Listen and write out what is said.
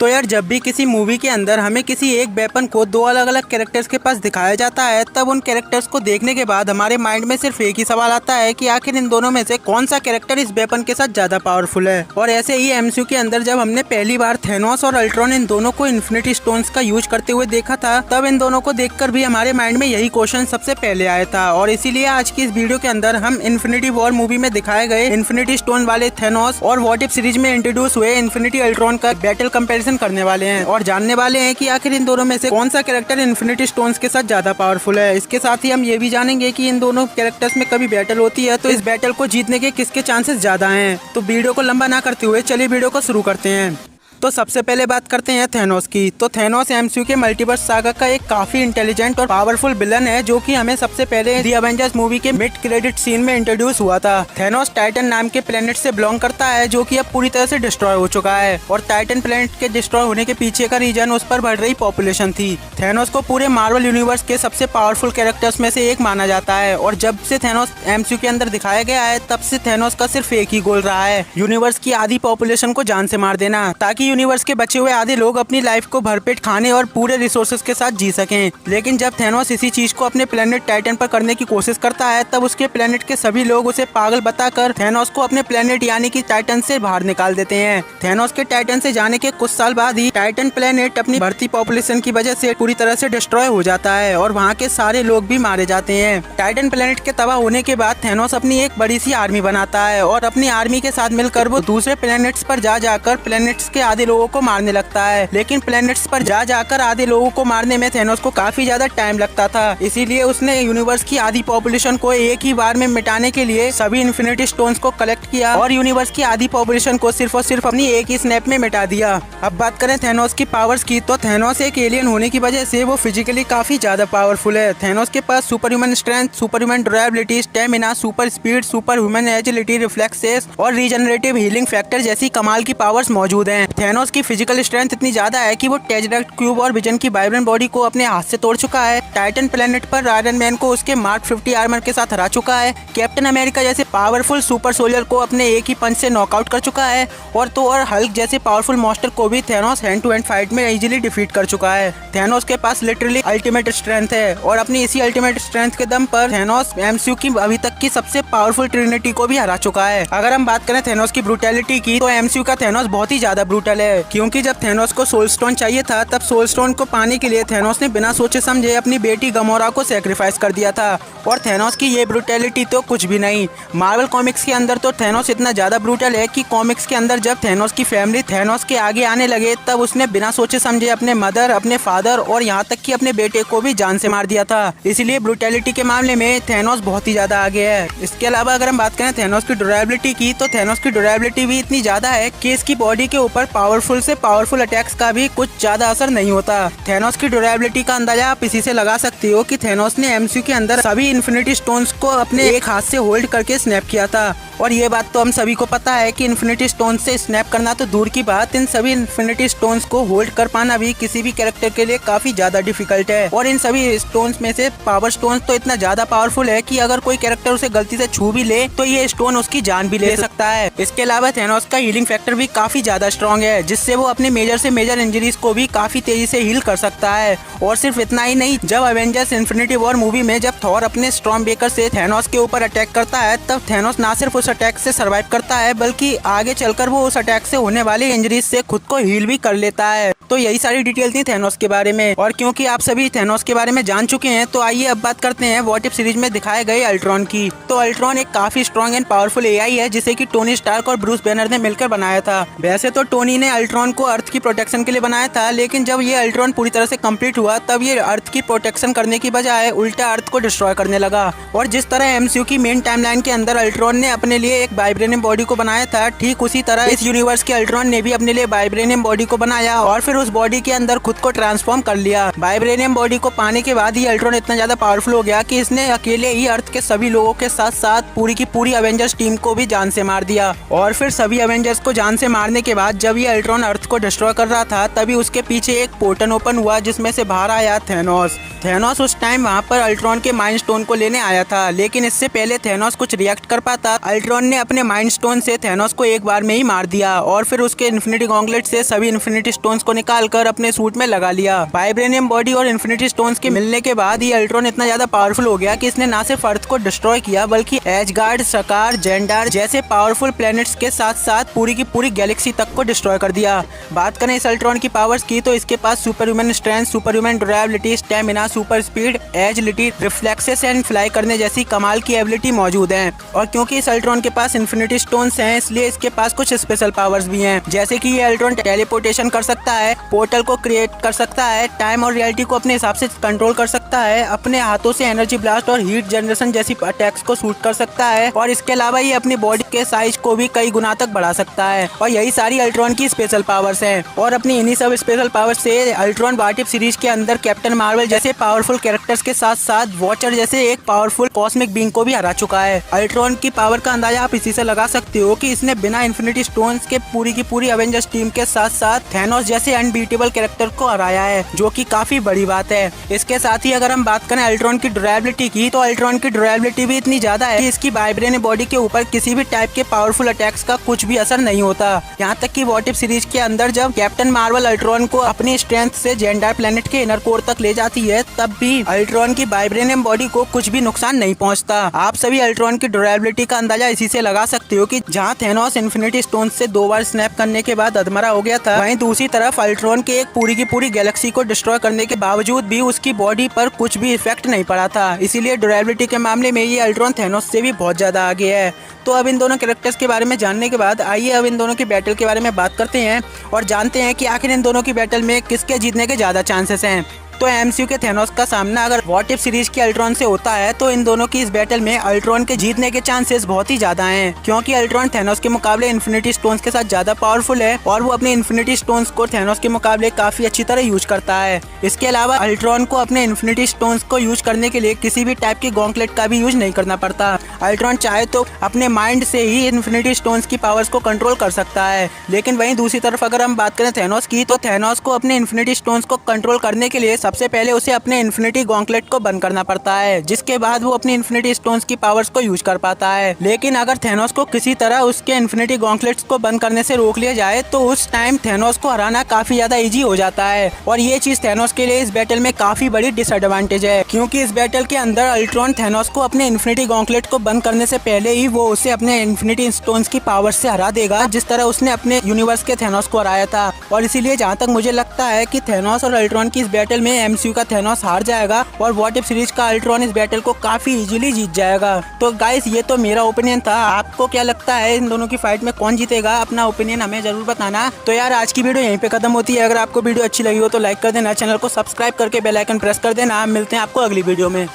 तो यार जब भी किसी मूवी के अंदर हमें किसी एक वेपन को दो अलग अलग कैरेक्टर्स के पास दिखाया जाता है, तब उन कैरेक्टर्स को देखने के बाद हमारे माइंड में सिर्फ एक ही सवाल आता है कि आखिर इन दोनों में से कौन सा कैरेक्टर इस वेपन के साथ ज्यादा पावरफुल है। और ऐसे ही एमसीयू के अंदर जब हमने पहली बार थैनोस और अल्ट्रॉन इन दोनों को इन्फिनिटी स्टोन्स का यूज करते हुए देखा था, तब इन दोनों को देखकर भी हमारे माइंड में यही क्वेश्चन सबसे पहले आया था। और इसीलिए आज की इस वीडियो के अंदर हम इन्फिनिटी वॉर मूवी में दिखाए गए इन्फिनिटी स्टोन वाले थैनोस और व्हाट इफ सीरीज में इंट्रोड्यूस हुए इन्फिनिटी अल्ट्रॉन का बैटल कंपैरिजन करने वाले हैं और जानने वाले हैं कि आखिर इन दोनों में से कौन सा कैरेक्टर इन्फिनिटी स्टोन्स के साथ ज्यादा पावरफुल है। इसके साथ ही हम ये भी जानेंगे कि इन दोनों कैरेक्टर्स में कभी बैटल होती है तो इस बैटल को जीतने के किसके चांसेस ज्यादा हैं। तो वीडियो को लंबा ना करते हुए चलिए वीडियो को शुरू करते हैं। तो सबसे पहले बात करते हैं थैनोस की। तो थैनोस एमसीयू के मल्टीवर्स सागा का एक काफी इंटेलिजेंट और पावरफुल विलन है जो कि हमें सबसे पहले दी एवेंजर्स मूवी के मिड क्रेडिट सीन में इंट्रोड्यूस हुआ था। थैनोस टाइटन नाम के प्लेनेट से बिलोंग करता है जो कि अब पूरी तरह से डिस्ट्रॉय हो चुका है और टाइटन प्लेनेट के डिस्ट्रॉय होने के पीछे का रीजन उस पर बढ़ रही पॉपुलेशन थी। थैनोस को पूरे मार्वल यूनिवर्स के सबसे पावरफुल कैरेक्टर्स में से एक माना जाता है और जब से थैनोस एमसीयू के अंदर दिखाया गया है तब से थैनोस का सिर्फ एक ही गोल रहा है, यूनिवर्स की आधी पॉपुलेशन को जान से मार देना, ताकि यूनिवर्स के बचे हुए आधे लोग अपनी लाइफ को भरपेट खाने और पूरे रिसोर्सेज के साथ जी सकें। लेकिन जब थैनोस इसी चीज को अपने प्लेनेट टाइटन पर करने की कोशिश करता है तब उसके प्लेनेट के सभी लोग उसे पागल बताकर थैनोस को अपने प्लेनेट यानी कि टाइटन से बाहर निकाल देते हैं। थैनोस के टाइटन से जाने के कुछ साल बाद ही टाइटन प्लेनेट अपनी बढ़ती पॉपुलेशन की वजह से पूरी तरह से डिस्ट्रॉय हो जाता है और वहाँ के सारे लोग भी मारे जाते हैं। टाइटन प्लेनेट के तबाह होने के बाद थैनोस अपनी एक बड़ी सी आर्मी बनाता है और अपनी आर्मी के साथ मिलकर वो दूसरे प्लेनेट्स पर जाकर प्लेनेट्स के आधे लोगों को मारने लगता है। लेकिन प्लैनेट्स पर जाकर आधे लोगों को मारने में थैनोस को काफी ज्यादा टाइम लगता था, इसीलिए उसने यूनिवर्स की आधी पॉपुलेशन को एक ही बार में मिटाने के लिए सभी इन्फिनिटी स्टोन्स को कलेक्ट किया और यूनिवर्स की आधी पॉपुलेशन को सिर्फ और सिर्फ अपनी एक ही स्नैप में मिटा दिया। अब बात करें थैनोस की पावर्स की, तो थैनोस एक एलियन होने की वजह से वो फिजिकली काफी ज्यादा पावरफुल है। थैनोस के पास super human strength, super human durability, stamina, super speed, super human agility, reflexes और रीजनरेटिव हीलिंग फैक्टर जैसी कमाल की पावर्स मौजूद हैं। थैनोस की फिजिकल स्ट्रेंथ इतनी ज्यादा है कि वो टेजरेक्ट क्यूब और विजन की वाइब्रेंट बॉडी को अपने हाथ से तोड़ चुका है। टाइटन प्लेनेट पर आयरन मैन को उसके मार्क 50 आर्मर के साथ हरा चुका है। कैप्टन अमेरिका जैसे पावरफुल सुपर सोल्जर को अपने एक ही पंच से नॉकआउट कर चुका है और हल्क जैसे पावरफुल मॉन्स्टर को भी Thanos hand to hand fight में इजीली डिफीट कर चुका है। थैनोस के पास लिटरली अल्टीमेट स्ट्रेंथ है और अपनी इसी अल्टीमेट स्ट्रेंथ के दम पर थैनोस एमसीयू की अभी तक की सबसे पावरफुल ट्रिनिटी को भी हरा चुका है। अगर हम बात करें थैनोस की ब्रूटैलिटी की, तो एमसीयू का थैनोस बहुत ही ज्यादा ब्रूटल है, क्योंकि जब थैनोस को सोल स्टोन चाहिए था तब सोल स्टोन को पाने के लिए थैनोस ने बिना सोचे समझे अपनी बेटी गमोरा को सैक्रिफाइस कर दिया था। और थैनोस की ये ब्रूटैलिटी तो कुछ भी नहीं। मार्वल कॉमिक्स के अंदर तो थैनोस इतना ज्यादा ब्रूटल है कि कॉमिक्स के अंदर जब थैनोस की फैमिली थैनोस के आगे आने लगे तब उसने बिना सोचे समझे अपने मदर, अपने फादर और यहाँ तक कि अपने बेटे को भी जान से मार दिया था। इसलिए ब्रूटैलिटी के मामले में थैनोस बहुत ही ज्यादा आगे है। इसके अलावा अगर हम बात करें थैनोस की ड्यूरेबिलिटी की, तो थैनोस की ड्यूरेबिलिटी भी इतनी ज्यादा है कि इसकी बॉडी के ऊपर पावरफुल से पावरफुल अटैक्स का भी कुछ ज्यादा असर नहीं होता। थैनोस की ड्यूरेबिलिटी का अंदाजा आप इसी से लगा सकते हो कि थैनोस ने एमसीयू के अंदर सभी इन्फिनिटी स्टोन्स को अपने एक हाथ से होल्ड करके स्नैप किया था। और ये बात तो हम सभी को पता है कि इन्फिनिटी स्टोन से स्नैप करना तो दूर की बात, इन सभी इन्फिनिटी स्टोन्स को होल्ड कर पाना भी किसी भी कैरेक्टर के लिए काफी ज्यादा डिफिकल्ट है। और इन सभी स्टोन्स में से पावर स्टोन्स तो इतना ज्यादा पावरफुल है कि अगर कोई कैरेक्टर उसे गलती से छू भी ले तो ये स्टोन उसकी जान भी ले सकता है। इसके अलावा थैनोस का हीलिंग फैक्टर भी काफी ज्यादा स्ट्रॉन्ग है, जिससे वो अपने मेजर से मेजर इंजरीज को भी काफी तेजी से हील कर सकता है। और सिर्फ इतना ही नहीं, जब अवेंजर्स इन्फिनिटी वॉर मूवी में जब थॉर अपने स्टॉर्म ब्रेकर से थैनोस के ऊपर अटैक करता है तब थैनोस ना सिर्फ उस अटैक से सर्वाइव करता है बल्कि आगे चलकर वो उस अटैक से होने वाली इंजरीज से खुद को हील भी कर लेता है। तो यही सारी डिटेल थी थैनोस के बारे में। और क्योंकि आप सभी थैनोस के बारे में जान चुके हैं तो आइए अब बात करते हैं व्हाट इफ सीरीज में दिखाए गए अल्ट्रॉन की। तो अल्ट्रॉन एक काफी स्ट्रॉन्ग एंड पावरफुल एआई है जिसे कि टोनी स्टार्क और ब्रूस बैनर ने मिलकर बनाया था। वैसे तो टोनी ने अल्ट्रॉन को अर्थ की प्रोटेक्शन के लिए बनाया था, लेकिन जब ये अल्ट्रॉन पूरी तरह से कंप्लीट हुआ तब ये अर्थ की प्रोटेक्शन करने की बजाय उल्टा अर्थ को डिस्ट्रॉय करने लगा। और जिस तरह एमसीयू की मेन टाइमलाइन के अंदर अल्ट्रॉन ने अपने लिए एक वाइब्रेनियम बॉडी को बनाया था, ठीक उसी तरह इस यूनिवर्स के अल्ट्रॉन ने भी अपने लिए वाइब्रेनियम बॉडी को बनाया और फिर फिर उस बॉडी के अंदर खुद को ट्रांसफॉर्म कर लिया। वाइब्रेनियम बॉडी को पाने के बाद ही अल्ट्रॉन इतना ज्यादा पावरफुल हो गया कि इसने अकेले ही अर्थ के सभी लोगों के साथ साथ पूरी की पूरी अवेंजर्स टीम को भी जान से मार दिया। और फिर सभी अवेंजर्स को जान से मारने के बाद जब ये अल्ट्रॉन अर्थ को डिस्ट्रॉय कर रहा था तभी उसके पीछे एक पोर्टल ओपन हुआ जिसमें से बाहर आया थैनोस। थैनोस उस टाइम वहाँ पर अल्ट्रॉन के माइंड स्टोन को लेने आया था, लेकिन इससे पहले थैनोस कुछ रिएक्ट कर पाता अल्ट्रॉन ने अपने माइंड स्टोन से थैनोस को एक बार में ही मार दिया और फिर उसके इन्फिनिटी गॉन्गलेट से सभी इन्फिनिटी स्टोन्स को निकालकर अपने सूट में लगा लिया। वाइब्रेनियम बॉडी और इन्फिनिटी स्टोन्स के मिलने के बाद ये अल्ट्रॉन इतना ज्यादा पावरफुल हो गया कि इसने ना सिर्फ अर्थ को डिस्ट्रॉय किया बल्कि एजगार्ड, सकार, जेंडार जैसे पावरफुल प्लैनेट्स के साथ साथ पूरी की पूरी गैलेक्सी तक को डिस्ट्रॉय कर दिया। बात करें इस अल्ट्रॉन की पावर्स की तो इसके पास super human strength, super human durability, stamina, super speed, agility, reflexes and fly करने जैसी कमाल की एबिलिटी मौजूद है। और क्योंकि इस अल्ट्रॉन के पास इन्फिनिटी स्टोन्स हैं इसलिए इसके पास कुछ स्पेशल पावर्स भी हैं, जैसे कि ये अल्ट्रॉन टेलीपोर्टेशन कर सकता है, पोर्टल को क्रिएट कर सकता है, टाइम और रियलिटी को अपने हिसाब से कंट्रोल कर सकता है, अपने हाथों से एनर्जी ब्लास्ट और हीट जनरेशन जैसी अटैक्स को शूट कर सकता है और इसके अलावा ये अपनी बॉडी के साइज को भी कई गुना तक बढ़ा सकता है। और यही सारी अल्ट्रॉन की स्पेशल पावर्स हैं। और अपनी इन्हीं सब स्पेशल पावर्स से अल्ट्रॉन व्हाट इफ सीरीज के अंदर कैप्टन मार्वल जैसे पावरफुल कैरेक्टर्स के साथ साथ वॉचर जैसे एक पावरफुल कॉस्मिक बीइंग को भी हरा चुका है। अल्ट्रॉन की पावर का अंदाजा आप इसी से लगा सकते हो कि इसने बिना इन्फिनिटी स्टोन्स के पूरी की पूरी अवेंजर्स टीम के साथ साथ थैनोस जैसे अनबीटेबल कैरेक्टर को हराया है, जो कि काफी बड़ी बात है। इसके साथ ही अगर हम बात करें अल्ट्रॉन की ड्यूरेबिलिटी की तो अल्ट्रॉन की ड्यूरेबिलिटी भी इतनी ज्यादा है कि इसकी वाइब्रेनियम बॉडी के ऊपर किसी भी टाइप के पावरफुल अटैक्स का कुछ भी असर नहीं होता। यहाँ तक कि व्हाट इफ सीरीज के अंदर जब कैप्टन मार्वल अल्ट्रॉन को अपनी स्ट्रेंथ से जेंडार प्लेनेट के इनर कोर तक ले जाती है तब भी अल्ट्रॉन की वाइब्रेनियम बॉडी को कुछ भी नुकसान नहीं पहुंचता। आप सभी अल्ट्रॉन की ड्यूरेबिलिटी का अंदाजा इसी से लगा सकते हो कि जहां थैनोस इन्फिनिटी स्टोन से 2 बार स्नैप करने के बाद अधमरा हो गया था, वहीं दूसरी तरफ अल्ट्रॉन के एक पूरी की पूरी गैलेक्सी को डिस्ट्रॉय करने के बावजूद भी उसकी बॉडी पर कुछ भी इफेक्ट नहीं पड़ा था। इसीलिए ड्यूरेबिलिटी के मामले में ये अल्ट्रॉन थैनोस से भी बहुत ज्यादा आगे है। तो अब इन दोनों कैरेक्टर्स के बारे में जानने के बाद आइए अब इन दोनों की बैटल के बारे में बात करते हैं और जानते हैं कि आखिर इन दोनों की बैटल में किसके जीतने के ज्यादा चांसेस हैं। तो एमसीयू के थैनोस का सामना अगर व्हाट इफ सीरीज के अल्ट्रॉन से होता है तो इन दोनों की इस बैटल में अल्ट्रॉन के जीतने के चांसेस बहुत ही ज्यादा हैं, क्योंकि अल्ट्रॉन थैनोस के मुकाबले इन्फिनिटी स्टोन्स के साथ ज्यादा पावरफुल है और वो अपने इन्फिनिटी स्टोन्स को थैनोस के मुकाबले काफी अच्छी तरह यूज करता है। इसके अलावा अल्ट्रॉन को अपने इन्फिनिटी स्टोन्स को यूज करने के लिए किसी भी टाइप की गॉन्टलेट का भी यूज नहीं करना पड़ता। अल्ट्रॉन चाहे तो अपने माइंड से ही इन्फिनिटी स्टोन्स की पावर्स को कंट्रोल कर सकता है। लेकिन वहीं दूसरी तरफ अगर हम बात करें थैनोस की तो थैनोस को अपने इन्फिनिटी स्टोन्स को कंट्रोल करने के लिए सबसे पहले उसे अपने इन्फिनिटी गॉन्टलेट को बंद करना पड़ता है, जिसके बाद वो अपनी इन्फिनिटी स्टोन्स की पावर्स को यूज कर पाता है। लेकिन अगर थैनोस को किसी तरह उसके इन्फिनिटी गॉन्टलेट्स को बंद करने से रोक लिया जाए तो उस टाइम थैनोस को हराना काफी ज्यादा इजी हो जाता है। और ये चीज थैनोस के लिए इस बैटल में काफी बड़ी डिसएडवांटेज है, क्योंकि इस बैटल के अंदर अल्ट्रॉन थैनोस को अपने इन्फिनिटी गॉन्टलेट को बंद करने से पहले ही वो उसे अपने इन्फिनिटी स्टोन्स की पावर्स से हरा देगा, जिस तरह उसने अपने यूनिवर्स के थैनोस को हराया था। और इसीलिए जहाँ तक मुझे लगता है कि थैनोस और अल्ट्रॉन की इस बैटल में एमसीयू का थैनोस हार जाएगा और व्हाट इफ सीरीज का अल्ट्रॉन इस बैटल को काफी इजीली जीत जाएगा। तो गाइस ये तो मेरा ओपिनियन था, आपको क्या लगता है इन दोनों की फाइट में कौन जीतेगा? अपना ओपिनियन हमें जरूर बताना। तो यार आज की वीडियो यहीं पे खत्म होती है। अगर आपको वीडियो अच्छी लगी हो तो लाइक कर देना, चैनल को सब्सक्राइब करके बेल आइकन प्रेस कर देना। मिलते हैं आपको अगली वीडियो में।